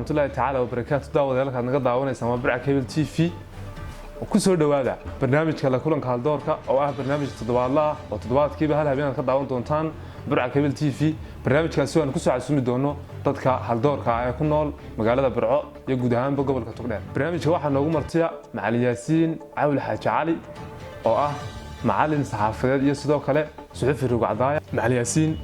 ورحمة الله تعالى وبركاته داود يلك أنا قد دعونا اسمه برع كيبل تي في وكسر دوادا برنامج كلا كلن كهالدورك أو برنامج تدوار الله وتدوات كيبل هلا بينا قد دعونا دونتان برع كيبل تي في برنامج كاسو أنا كسر عسوم دونه ضدك هالدورك يكون نول مقالة برع يجود هم بقبل كتقول برنامج واحد نقوم مرتيع مع الياسين عول حاج علي أو معلم صحافة يسدو كله صحفي رقعدايا مع الياسين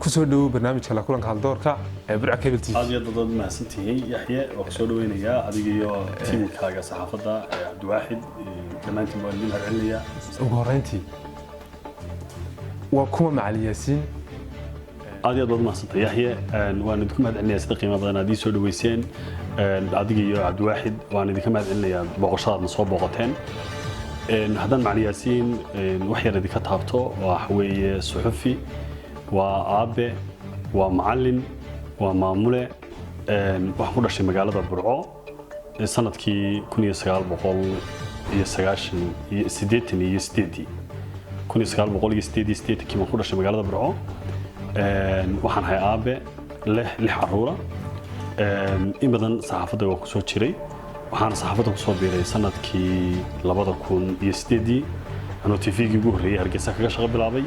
كسر دو برنامج كلا كلن كهالدورك برع كيبل تي في هذه ضد ما سنتي يحيى وكسر وين يا هذه تيم كاجا صحافة عبد واحد لما أنت مؤلمها العليا وقرنتي وكم مع الياسين هذه ضد ما سنتي يحيى وأنا دكم هذا الناس قيمة بدنا دي سود ويسين هذه عبد واحد وأنا دكم هذا الناس بقشات نصاب بقتين هذا مع الياسين وحي الذي كتبته وحوي صحفي وأب ومعلم ومعمولة وحنا شيء مقالة برعو سنة كي كوني سجال بقول يسجاش سديتني يستدي كوني سجال بقول يستدي كي ما كنا شيء مقالة برعو وحنا هاي أب له حرورة إبداً صحافة وكسور شري وحنا صحافة كسور بيري سنة كي لبض كون يستدي أنا تفيجي جوهري هرجسك كشغل بلعبي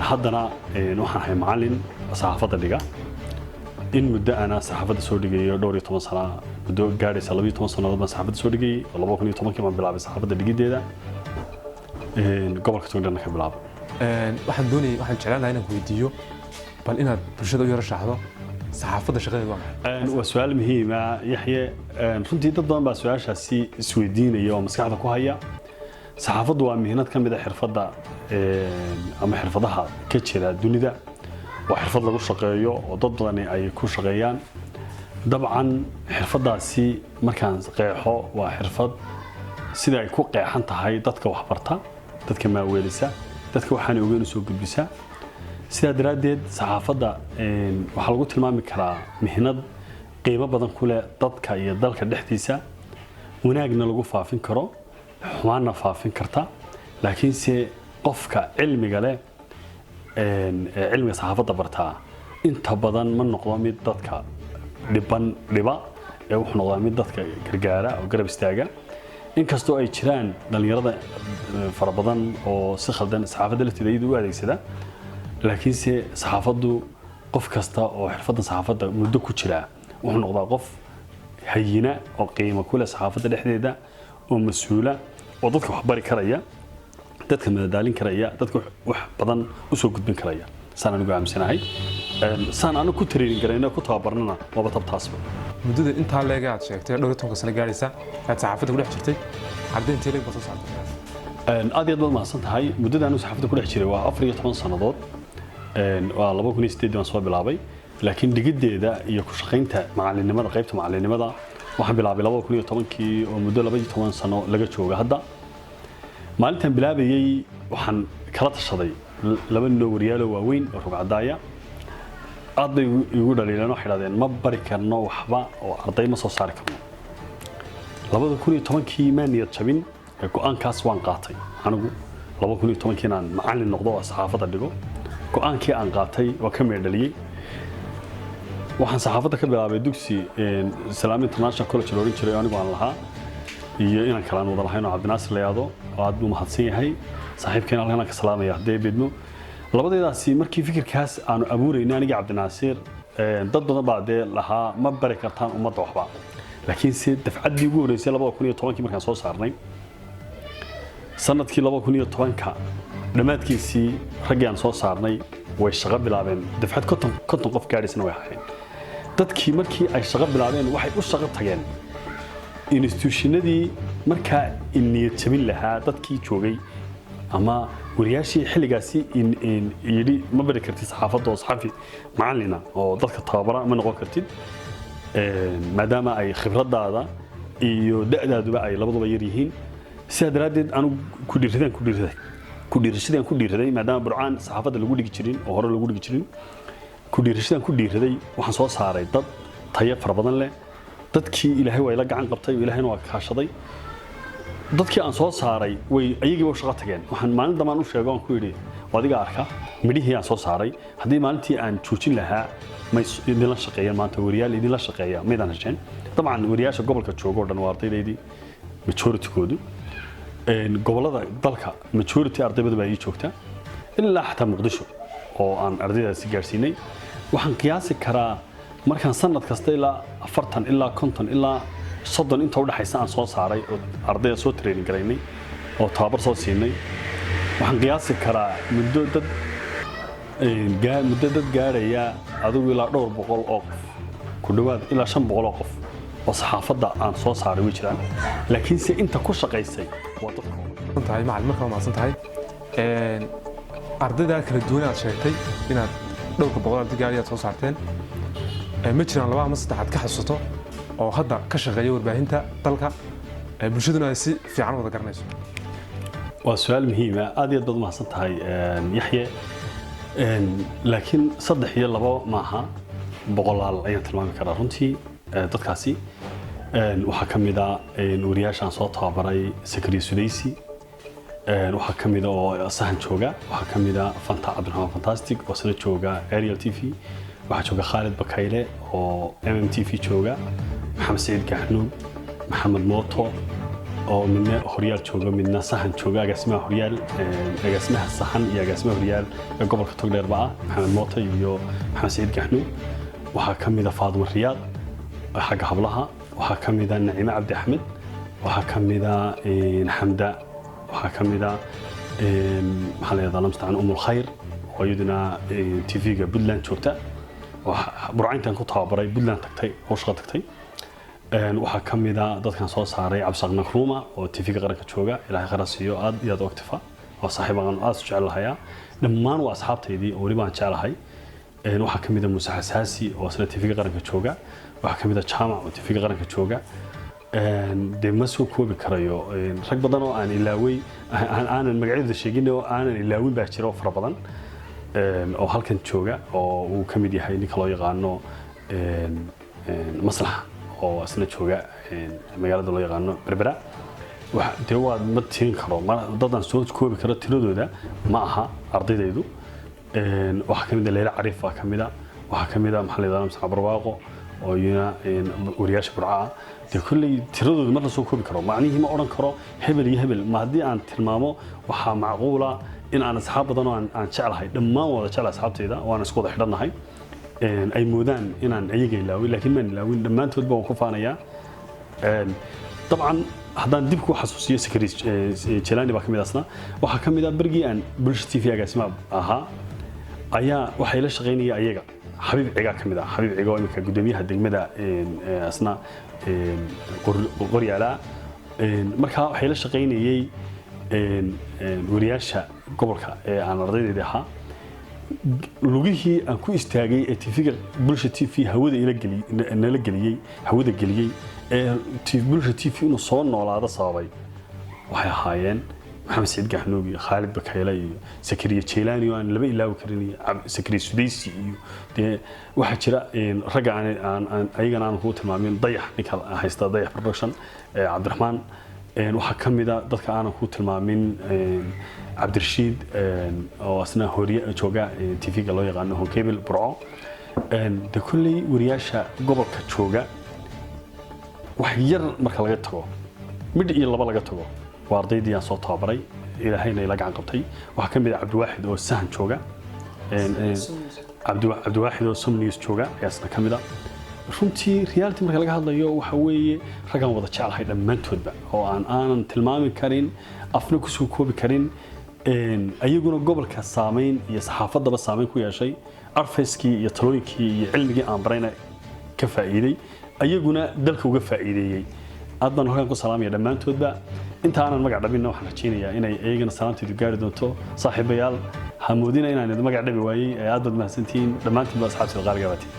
حدنا وحنا هاي معلم صحافة اللي إن مدة أنا صحافة سورية دوري توماس أنا بدو قاري سلبي توماس أنا ضمن صحافة سورية والله بكوني توماس كمان بلعب صحافة الجديدة قبل كتير لنا كبلعب. واحد دوني واحد شغال هنا فيديو بل إنها برشة يرشح هذا صحافة شغال واحد. وسؤال مهم يحيى فهمتي ضمن بس سؤال شاسي سويدين اليوم مسكعة كوهية صحافة ومهنات كان بدأ حرفة أما حرفتها كتير الدنيا وحرفة lagu shaqeeyo oo dad badan ay ku shaqeeyaan dabcan xirfadaasi markaan qeexo waa xirfad sida ay ku qeexan tahay dadka wax barta dadka maaweelisa dadka waxaan ogeyn soo gudbisa sida daraadeed saxaafada waxa lagu tilmaami karaa mihnad qiimo badan ku leh dadka iyo dalka dhexdiisa wanaagna lagu faafin karo xumaana faafin karta laakiin si qofka cilmiga leh علم صحافة برتها أنت بدن من نقطة ميت ضدك لبا أو نقطة ميت ضدك كرجارة أو قرب استاجة إن كستو أي شران دليل فربضن أو سخدن صحافة اللي تريدو هذا كذا لكن سي صحافة دو قف كستا أو حرفة صحافة مدو كشرا ونقطة قف هينة أو قيمة كل صحافة الحديدة ومسؤولة وضدك وحباري كرية dadka madadaalin karaya dadka wax badan u soo gudbin karaya saan anigu aamsanahay saan anu ku training gareyna ku tababarnana waba tabtaasba muddada inta leega aad sheegtay dhowr 10 sano gaaraysa aad saxaafada ku dhex jirtay ardayntii leeg bato saartay aad iyo aad ma san tahay muddada anu saxaafada ku dhex jiray waa 14 sanadood waa 2008 waan soo bilaabay laakiin digideeda iyo ku shaqeynta macalinimada qaybta macalinimada waxaan bilaabay 2010kii oo muddo 12 sano laga jooga hadda maalintan bilaabayay waxaan kala tashaday laba nin oo wariyaal waaweyn oo rugcadaaya aad bay igu dhaliilaan waxay yiraahdeen ma bari karno waxba oo arday ma soo saari karno 2010kii ma niyad jabin go'aankaas waan qaatay anigu 2010kii aan macallin noqdo oo saxaafada dhigo go'aankii aan qaatay waa ka meel dhaliyay waxaan saxaafada ka bilaabay dugsi Salaam International College loo jiray anigu aan lahaa iyo inaan kala wada lahayn oo Cabdinaasir Leeyado oo aad u mahadsan yahay saaxiibkeen halkan ka salaamaya deebidno labadeedaasi markii fikirkaas aanu abuureynay aniga Cabdinaasir dad badan baa lahaa ma bari kartaan ummadda waxba laakiin si dafcadii ugu horeysay 2010kii markaan soo saarnay sanadkii 2010ka dhamaadkiisii raggaan soo saarnay way shaqo bilaabeen dafcad konton qof gaadhisna way ahaayeen dadkii markii ay shaqo bilaabeen waxay u shaqo tageen institutionadii markaa niyad jabin lahaa dadkii joogay ama wariyaashii xilligaasi yiri ma bari kartid saxaafadda oo saxafi macallina oo dadka tababara ma noqon kartid maadaama ay khibradaada iyo da'daaduba ay labaduba yar yihiin sidaa daraadeed anu ku dhiirashadaan maadaama burcaan saxaafadda lagu dhigi jirin oo hore lagu dhigi jirin ku dhiirashadaan waxaan soo saaray dad tayo fara badan leh dadkii ilaahay way la gacan qabtay ilaahayna waa kaashaday dadkii aan soo saaray way ayagiiba shaqo tageen waxaan maalin damaan u sheego aan ku yiri adiga arka midhihii aan soo saaray haddii maalintii aan joojin lahaa ma idinla shaqeeyaan maanta wariyaal idinla shaqeeya maydaan hesheen dabcan wariyaasha gobolka jooga oo dhan waa ardaydeydii majoritigoodu gobolada dalka majority ardaybada baa ii joogta ilaa xataa muqdisho oo aan ardaydaasi gaarsiinay waxaan qiyaasi karaa markaan sanad kasta ilaa 40 ilaa 50 ilaa 30 inta u dhaxaysa aan soo saaray oo ardayda soo training garaynay oo tababar soo siinay waxaan qiyaasi karaa muddo dad gaaraya adigu ilaa dhowr boqol oo qof ku dhawaad ilaa 500 oo qof oo saxaafadda aan soo saaray way jiraan laakiin si inta ku shaqaysay waa dadka tahay macallimka waa maasan tahay ardayda kala duwan aad sheegtay inaad dhowrka boqol arday gaari aad soo saarteen ma jiraan laba ama saddex aad ka xasuusto oo hadda ka shaqeeya warbaahinta dalka bulshaduna ay si fiican wada garanayso waa su'aal muhiim ah aad iyo aad baad mahadsan tahay yaxye laakiin saddex iyo labo maaha boqolaal ayaan tilmaami karaa runtii dadkaasi waxaa ka mid ah wariyaashaan soo tababaray Sakariya Sudaysi waxaa ka mid ah oo sahan jooga waxaa ka mid ah Fanta Cabdiraxmaan Fantastic oo sana jooga Ariel TV waxaa jooga Khalid Bakayle oo MMTV jooga Maxamed Saciid Gaxnuug Maxamed Mooto oo midna horyaal jooga midna sahan jooga agaasimaha horyaal agaasimaha sahan iyo agaasimaha horyaal ee gobolka Togdheer baa Maxamed Mooto iyo Maxamed Saciid Gaxnuug waxaa ka mid ah Faadimo Riyaad xagga hablaha waxaa ka mid ah Naciime Cabdi Axmed waxaa ka mid ah Xamda waxaa ka mid ah maxaa la yiraahdaa lamstaan Umul Khayr oo iyaduna TV-ga Puntland joogta burcayntan ku tababaray Puntland tagtay oo shaqo tagtay waxaa ka mid ah dadkan soo saaray Cabsaq Nakruuma oo TV-ga qaranka jooga ilaahay qarasiyo aad iyo aad ogtifa oo saaxiibaan aad u jecelahay dhammaan waa asxaabtaydii oo waliba aan jecelahay waxaa ka mid ah Muuse Xasaasi oo isla TV-ga qaranka jooga waxaa ka mid ah Jaamac oo TV-ga qaranka jooga de ma soo koobi karayo rag badan oo aan ilaaway aanan magacyada sheegin oo aanan ilaawin baa jira fara badan oo halkan jooga oo uu ka mid yahay ninka loo yaqaano Maslax oo asna jooga magaalada loo yaqaano Berbera de waa ma tiin karo dadan soo koobi karo tiradooda ma aha ardaydaydu waxa ka mid ah Leila Cariif waa ka mid ah waxa ka mid ah maxaa la yiraahdaa Saxab Barwaaqo oo iyana wariyaasha burca de kulli tiradooda ma la soo koobi karo macnihi ma oran karo hebel iyo hebel ma hadii aan tilmaamo waxa macquula in aan asxaab badan oo aan jecelahay dhammaan wada jecel asxaabtayda waan isku wada xidhanahay ay moodaan inaan ayaga ilaawin laakiin ma ilaawin dhammaantood baan ku faanayaa dabcan haddaan dib ku xasuusiyo Sakariya Jelaani baa ka mid asna waxa ka mid ah bargii aan bulsha TV agaasima ahaa ayaa waxay la shaqeynayay ayaga Xabiib Ciga ka mid ah Xabiib Ciga oo imika gudoomiyaha degmada asna qoryaala marka waxay la shaqeynayay wariyaasha gobolka ee aan ardaydeeda ahaa lugihii aan ku istaagay ee TV-ga bulsha TV hawada nala geliyay hawada geliyay ee bulsha TV inuu soo noolaado sababay waxay ahaayeen Maxamed Saciid Gaxnuug iyo Khalid Bakayle iyo Sakariya Jelaani oo aan laba ilaawi karin Sakariya Sudaysi iyo de waxa jira rag aan ayagana aan ku tilmaamin Dayax ninka haysta Dayax production Cabdiraxmaan waxa ka mid ah dadka aan ku tilmaamin Cabdirashiid oo asna horiya jooga TV-ga loo yaqaano Honkebel Burco de kulli wariyaasha gobolka jooga wax yar marka laga tago mid iyo laba laga tago waa ardaydii aan soo tababaray ilaahayna ila gacan qabtay waxa ka mid ah Cabdiwaaxid oo sahan jooga Cabdiwaaxid oo Somnews jooga ayaasna ka mid ah runtii reality marka laga hadlayo waxa weeye ragan wada jecelahay dhammaantoodba oo aanan tilmaami karin afna ku soo koobi karin ayaguna gobolka saameyn iyo saxaafadaba saameyn ku yeeshay arfayskii iyo talooyinkii iyo cilmigii aan barayna ka faa'iiday ayaguna dalka uga faa'iideeyay aad baan halkan ku salaamaya dhammaantoodba inta aanan magac dhabinna waxaan rajaynayaa inay ayagana salaanteedu gaari doonto saaxiibayaal ha moodina inaan magac dhabi waayay aad baad mahadsantihiin dhammaantiin baa asxaabta qaaliga baatay